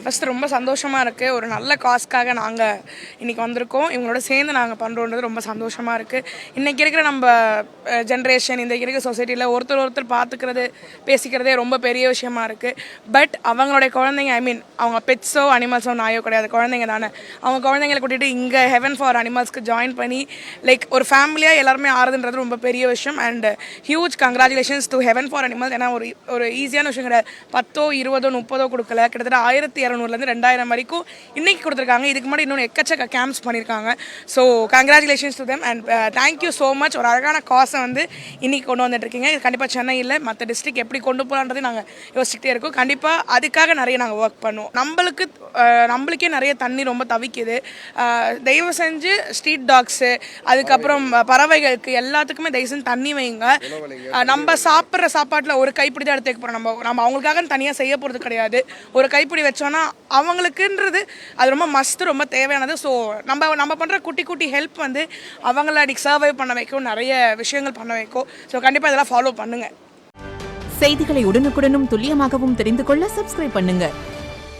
First ரொம்ப சந்தோஷமாக இருக்குது. ஒரு நல்ல காஸ்க்காக நாங்கள் இன்றைக்கி வந்திருக்கோம். இவங்களோட சேர்ந்து நாங்கள் பண்ணுறோன்றது ரொம்ப சந்தோஷமாக இருக்குது. இன்றைக்கி இருக்கிற நம்ம ஜென்ரேஷன், இந்த இருக்கிற சொசைட்டியில் ஒருத்தர் பார்த்துக்கிறது, பேசிக்கிறதே ரொம்ப பெரிய விஷயமா இருக்குது. பட் அவங்களுடைய குழந்தைங்க, ஐ மீன் அவங்க பெட்ஸோ அனிமல்ஸோ நாயோ கிடையாது, குழந்தைங்க தானே. அவங்க குழந்தைங்களை கூட்டிகிட்டு இங்கே ஹெவன் ஃபார் அனிமல்ஸ்க்கு ஜாயின் பண்ணி லைக் ஒரு ஃபேமிலியாக எல்லாருமே ஆறுதுன்றது ரொம்ப பெரிய விஷயம். And huge congratulations to heaven for animals. ஏன்னா ஒரு ஈஸியான விஷயம் கிடையாது. 10, 20, 30 கொடுக்கல, கிட்டத்தட்ட 1200 2000 வரைக்கும் இன்றைக்கி கொடுத்துருக்காங்க. இதுக்கு முன்னாடி இன்னொன்று எக்கச்சக்க கேம்ப்ஸ் பண்ணியிருக்காங்க. So congratulations to them and thank you so much. ஒரு அழகான காசை வந்து இன்றைக்கி கொண்டு வந்துட்டுருக்கீங்க. இது கண்டிப்பாக சென்னையில் மற்ற டிஸ்ட்ரிக்ட் எப்படி கொண்டு போகலான்றது நாங்கள் யோசிச்சுட்டே இருக்கோம். கண்டிப்பாக அதுக்காக நிறைய நாங்கள் ஒர்க் பண்ணுவோம். நம்மளுக்கே நிறைய தண்ணி ரொம்ப தவிக்குது. தயவு செஞ்சு ஸ்ட்ரீட் டாக்ஸு, அதுக்கப்புறம் பறவைகளுக்கு எல்லாத்துக்குமே தயவு செஞ்சு தண்ணி வைங்க. நம்ம சாப்பிட்ற சாப்பாட்டில் ஒரு கைப்பிடி தான் எடுத்து வைக்க போகிறோம். நம்ம அவங்களுக்காக தனியாக செய்ய போகிறது கிடையாது. ஒரு கைப்பிடி வச்சோன்னா அவங்களுக்குன்றது அது ரொம்ப மஸ்ட்டு, ரொம்ப தேவையானது. ஸோ நம்ம பண்ணுற குட்டி ஹெல்ப் வந்து அவங்கள அன்றைக்கி சர்வை பண்ண வைக்கும், நிறைய விஷயங்கள் பண்ண வைக்கும். ஸோ கண்டிப்பாக இதெல்லாம் ஃபாலோ பண்ணுங்கள். செய்திகளை உடனுக்குடனும் துல்லியமாகவும் தெரிந்து கொள்ள சப்ஸ்கிரைப் பண்ணுங்கள்.